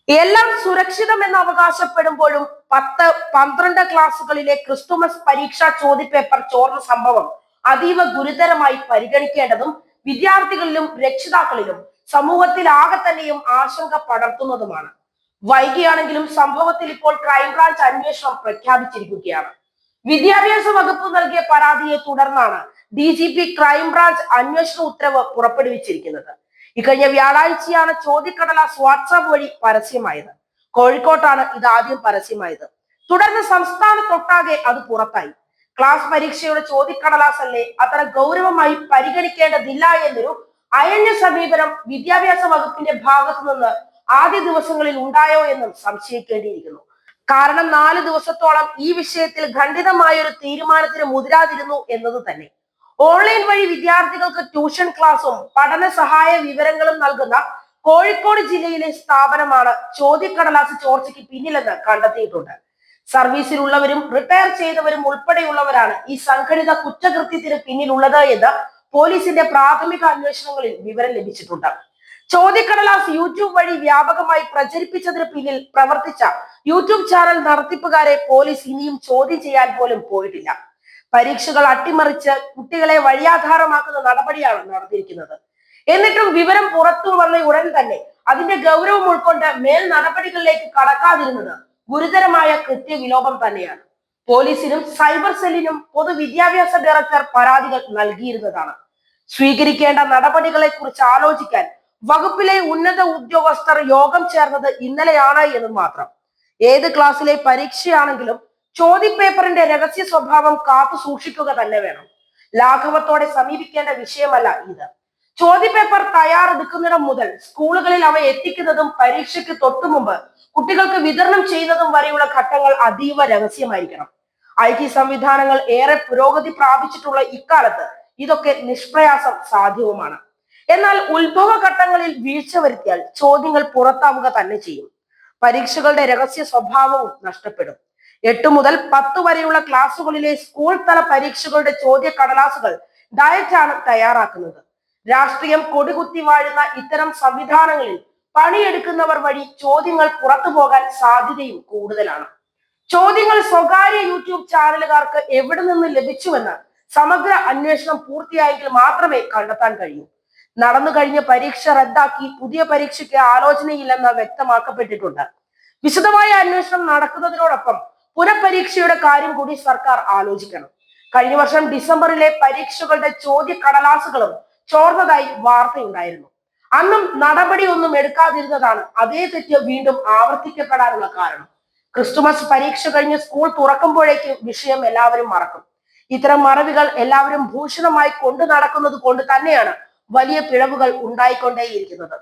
എല്ലാം സുരക്ഷിതമെന്ന് അവകാശപ്പെടുമ്പോഴും 10-12 ക്ലാസുകളിലെ ക്രിസ്തുമസ് പരീക്ഷാ ചോദ്യപേപ്പർ ചോർന്ന സംഭവം അതീവ ഗുരുതരമായി പരിഗണിക്കേണ്ടതും വിദ്യാർത്ഥികളിലും രക്ഷിതാക്കളിലും സമൂഹത്തിൽ ആകെ തന്നെയും ആശങ്ക പടർത്തുന്നതുമാണ്. വൈകിയാണെങ്കിലും സംഭവത്തിൽ ഇപ്പോൾ ക്രൈംബ്രാഞ്ച് അന്വേഷണം പ്രഖ്യാപിച്ചിരിക്കുകയാണ്. വിദ്യാഭ്യാസ വകുപ്പ് നൽകിയ പരാതിയെ തുടർന്നാണ് DGP ക്രൈംബ്രാഞ്ച് അന്വേഷണ ഉത്തരവ് പുറപ്പെടുവിച്ചിരിക്കുന്നത്. ഇക്കഴിഞ്ഞ വ്യാഴാഴ്ചയാണ് ചോദ്യക്കടലാസ് വാട്സാപ്പ് വഴി പരസ്യമായത്. കോഴിക്കോട്ടാണ് ഇത് ആദ്യം പരസ്യമായത്. തുടർന്ന് സംസ്ഥാനത്തൊട്ടാകെ അത് പുറത്തായി. ക്ലാസ് പരീക്ഷയുടെ ചോദ്യക്കടലാസ് അല്ലേ, അത്ര ഗൗരവമായി പരിഗണിക്കേണ്ടതില്ല എന്നൊരു അയഞ്ഞ സമീപനം വിദ്യാഭ്യാസ വകുപ്പിന്റെ ഭാഗത്തു നിന്ന് ആദ്യ ദിവസങ്ങളിൽ ഉണ്ടായോ എന്നും സംശയിക്കേണ്ടിയിരിക്കുന്നു. കാരണം 4 ദിവസത്തോളം ഈ വിഷയത്തിൽ ഖണ്ഡിതമായ ഒരു തീരുമാനത്തിന് മുതിരാതിരുന്നു എന്നത് തന്നെ. ഓൺലൈൻ വഴി വിദ്യാർത്ഥികൾക്ക് ട്യൂഷൻ ക്ലാസും പഠന സഹായ വിവരങ്ങളും നൽകുന്ന കോഴിക്കോട് ജില്ലയിലെ സ്ഥാപനമാണ് ചോദ്യക്കടലാസ് ചോർച്ചയ്ക്ക് പിന്നിലെന്ന് കണ്ടെത്തിയിട്ടുണ്ട്. സർവീസിലുള്ളവരും റിട്ടയർ ചെയ്തവരും ഉൾപ്പെടെയുള്ളവരാണ് ഈ സംഘടിത കുറ്റകൃത്യത്തിന് പിന്നിലുള്ളത് എന്ന് പോലീസിന്റെ പ്രാഥമിക അന്വേഷണങ്ങളിൽ വിവരം ലഭിച്ചിട്ടുണ്ട്. ചോദ്യക്കടലാസ് യൂട്യൂബ് വഴി വ്യാപകമായി പ്രചരിപ്പിച്ചതിന് പിന്നിൽ പ്രവർത്തിച്ച യൂട്യൂബ് ചാനൽ നടത്തിപ്പുകാരെ പോലീസ് ഇനിയും ചോദ്യം ചെയ്യാൻ പോലും പോയിട്ടില്ല. പരീക്ഷകൾ അട്ടിമറിച്ച് കുട്ടികളെ വഴിയാധാരമാക്കുന്ന നടപടിയാണ് നടത്തിയിരിക്കുന്നത്. എന്നിട്ടും വിവരം പുറത്തു വന്ന ഉടൻ തന്നെ അതിന്റെ ഗൗരവം ഉൾക്കൊണ്ട് മേൽ നടപടികളിലേക്ക് കടക്കാതിരുന്നത് ഗുരുതരമായ കൃത്യവിലോപം തന്നെയാണ്. പോലീസിനും സൈബർ സെല്ലിനും പൊതുവിദ്യാഭ്യാസ ഡയറക്ടർ പരാതികൾ നൽകിയിരുന്നതാണ്. സ്വീകരിക്കേണ്ട നടപടികളെ കുറിച്ച് ആലോചിക്കാൻ വകുപ്പിലെ ഉന്നത ഉദ്യോഗസ്ഥർ യോഗം ചേർന്നത് ഇന്നലെയാണ് എന്ന് മാത്രം. ഏത് ക്ലാസ്സിലെ പരീക്ഷയാണെങ്കിലും ചോദ്യപേപ്പറിന്റെ രഹസ്യ സ്വഭാവം കാത്തു സൂക്ഷിക്കുക തന്നെ വേണം. ലാഘവത്തോടെ സമീപിക്കേണ്ട വിഷയമല്ല ഇത്. ചോദ്യപേപ്പർ തയ്യാറെടുക്കുന്നിടം മുതൽ സ്കൂളുകളിൽ അവ എത്തിക്കുന്നതും പരീക്ഷയ്ക്ക് തൊട്ടു മുമ്പ് കുട്ടികൾക്ക് വിതരണം ചെയ്യുന്നതും വരെയുള്ള ഘട്ടങ്ങൾ അതീവ രഹസ്യമായിരിക്കണം. IT സംവിധാനങ്ങൾ ഏറെ പുരോഗതി പ്രാപിച്ചിട്ടുള്ള ഇക്കാലത്ത് ഇതൊക്കെ നിഷ്പ്രയാസം സാധ്യവുമാണ്. എന്നാൽ ഉത്ഭവഘട്ടങ്ങളിൽ വീഴ്ച വരുത്തിയാൽ ചോദ്യങ്ങൾ പുറത്താവുക തന്നെ ചെയ്യും. പരീക്ഷകളുടെ രഹസ്യ സ്വഭാവവും നഷ്ടപ്പെടും. 8 മുതൽ 10 വരെയുള്ള ക്ലാസുകളിലെ സ്കൂൾ തല പരീക്ഷകളുടെ ചോദ്യ കടലാസുകൾ ഡയറ്റാണ് തയ്യാറാക്കുന്നത്. രാഷ്ട്രീയം കൊടികുത്തി വാഴുന്ന ഇത്തരം സംവിധാനങ്ങളിൽ പണിയെടുക്കുന്നവർ വഴി ചോദ്യങ്ങൾ പുറത്തു പോകാൻ സാധ്യതയും കൂടുതലാണ്. ചോദ്യങ്ങൾ സ്വകാര്യ യൂട്യൂബ് ചാനലുകാർക്ക് എവിടെ നിന്ന് ലഭിച്ചുവെന്ന് സമഗ്ര അന്വേഷണം പൂർത്തിയായെങ്കിൽ മാത്രമേ കണ്ടെത്താൻ കഴിയൂ. നടന്നു കഴിഞ്ഞ പരീക്ഷ റദ്ദാക്കി പുതിയ പരീക്ഷയ്ക്ക് ആലോചനയില്ലെന്ന് വ്യക്തമാക്കപ്പെട്ടിട്ടുണ്ട്. വിശദമായ അന്വേഷണം നടക്കുന്നതിനോടൊപ്പം പുനഃപരീക്ഷയുടെ കാര്യം കൂടി സർക്കാർ ആലോചിക്കണം. കഴിഞ്ഞ വർഷം ഡിസംബറിലെ പരീക്ഷകളുടെ ചോദ്യ കടലാസുകളും ചോർന്നതായി വാർത്തയുണ്ടായിരുന്നു. അന്നും നടപടിയൊന്നും എടുക്കാതിരുന്നതാണ് അതേ തെറ്റ് വീണ്ടും ആവർത്തിക്കപ്പെടാനുള്ള കാരണം. ക്രിസ്തുമസ് പരീക്ഷ കഴിഞ്ഞ് സ്കൂൾ തുറക്കുമ്പോഴേക്ക് വിഷയം എല്ലാവരും മറക്കും. ഇത്തരം മറവികൾ എല്ലാവരും ഭൂഷണമായി കൊണ്ടു നടക്കുന്നത് കൊണ്ട് തന്നെയാണ് വലിയ പിഴവുകൾ ഉണ്ടായിക്കൊണ്ടേയിരിക്കുന്നത്.